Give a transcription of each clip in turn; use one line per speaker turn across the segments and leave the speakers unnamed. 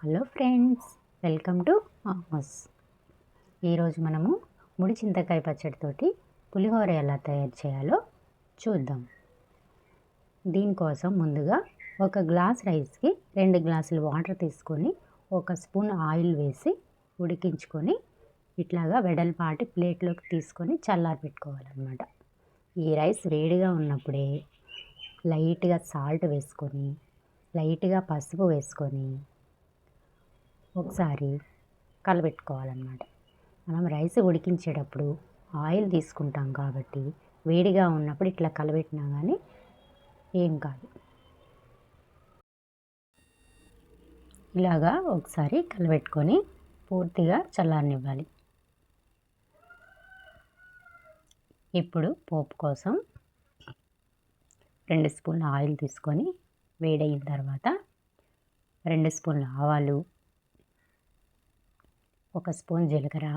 Hello friends, welcome to ఆమస్. ఈరోజు మనము ముడి చింతకాయ పచ్చడితోటి పులిహోర ఎలా తయారు చేయాలో చూద్దాం. దీనికోసం ముందుగా ఒక గ్లాస్ రైస్కి 2 గ్లాసులు వాటర్ తీసుకొని 1 స్పూన్ ఆయిల్ వేసి ఉడికించుకొని ఇట్లాగా వెడల్పాటి ప్లేట్లోకి తీసుకొని చల్లారి పెట్టుకోవాలన్నమాట. ఈ రైస్ వేడిగా ఉన్నప్పుడే లైట్గా సాల్ట్ వేసుకొని లైట్గా పసుపు వేసుకొని ఒకసారి కలబెట్టుకోవాలన్నమాట. మనం రైస్ ఉడికించేటప్పుడు ఆయిల్ తీసుకుంటాం కాబట్టి వేడిగా ఉన్నప్పుడు ఇట్లా కలబెట్టినా కానీ ఏం కాదు. ఇలాగా ఒకసారి కలబెట్టుకొని పూర్తిగా చల్లారనివ్వాలి. ఇప్పుడు పోపు కోసం 2 స్పూన్ల ఆయిల్ తీసుకొని వేడైన తర్వాత 2 స్పూన్ల ఆవాలు, 1 స్పూన్ జీలకర్ర,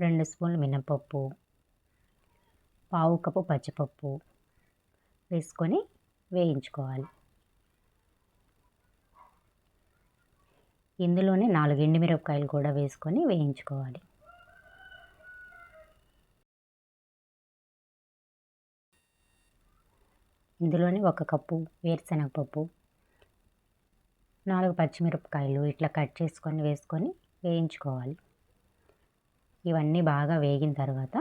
2 స్పూన్లు మినపప్పు, పావు కప్పు పచ్చిపప్పు వేసుకొని వేయించుకోవాలి. ఇందులోనే 4 ఎండుమిరపకాయలు కూడా వేసుకొని వేయించుకోవాలి. ఇందులోనే 1 కప్పు వేరుశనగపప్పు, 4 పచ్చిమిరపకాయలు ఇట్లా కట్ చేసుకొని వేసుకొని వేయించుకోవాలి. ఇవన్నీ బాగా వేగిన తర్వాత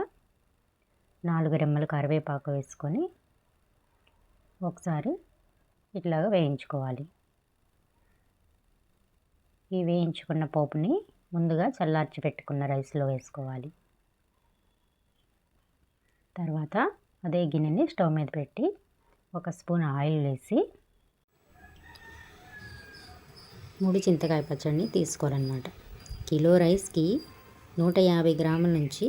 4 రెమ్మలు కరివేపాకు వేసుకొని ఒకసారి ఇట్లాగా వేయించుకోవాలి. ఈ వేయించుకున్న పోపుని ముందుగా చల్లార్చి పెట్టుకున్న రైస్లో వేసుకోవాలి. తర్వాత అదే గిన్నెని స్టవ్ మీద పెట్టి 1 స్పూన్ ఆయిల్ వేసి ముడి చింతకాయ పచ్చడిని తీసుకోవాలన్నమాట. కిలో రైస్కి 150 గ్రాముల నుంచి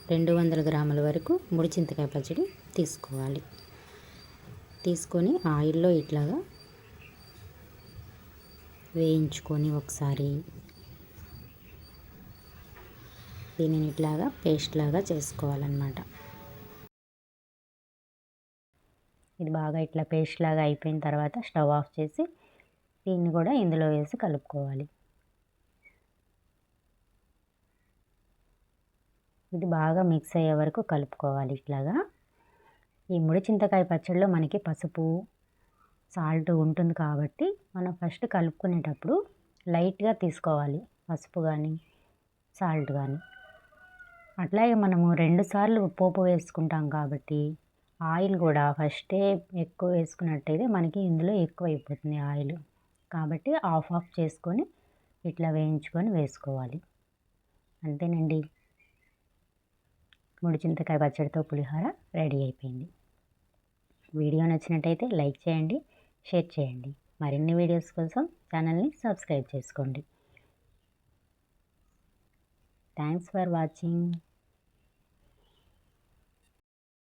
200 గ్రాముల వరకు ముడి చింతకాయ పచ్చడి తీసుకోవాలి. తీసుకొని ఆయిల్లో ఇట్లాగా వేయించుకొని ఒకసారి దీనిని ఇట్లాగా పేస్ట్ లాగా చేసుకోవాలన్నమాట. ఇది బాగా ఇట్లా పేస్ట్ లాగా అయిపోయిన తర్వాత స్టవ్ ఆఫ్ చేసి దీన్ని కూడా ఇందులో వేసి కలుపుకోవాలి. ఇది బాగా మిక్స్ అయ్యే వరకు కలుపుకోవాలి. ఇట్లాగా ఈ ముడి చింతకాయ పచ్చడిలో మనకి పసుపు, సాల్ట్ ఉంటుంది కాబట్టి మనం ఫస్ట్ కలుపుకునేటప్పుడు లైట్గా తీసుకోవాలి, పసుపు కానీ సాల్ట్ కానీ. అట్లాగే మనము 2 సార్లు పోపు వేసుకుంటాం కాబట్టి ఆయిల్ కూడా ఫస్టే ఎక్కువ వేసుకున్నట్టయితే మనకి ఇందులో ఎక్కువ అయిపోతుంది ఆయిల్. కాబట్టి ఆఫ్ చేసుకొని ఇట్లా వేయించుకొని వేసుకోవాలి. అంతేనండి, ముడి చింతకాయ పచ్చడితో పులిహోర రెడీ అయిపోయింది. వీడియో నచ్చినట్టయితే లైక్ చేయండి, షేర్ చేయండి. మరిన్ని వీడియోస్ కోసం ఛానల్ని సబ్స్క్రైబ్ చేసుకోండి. Thanks for watching.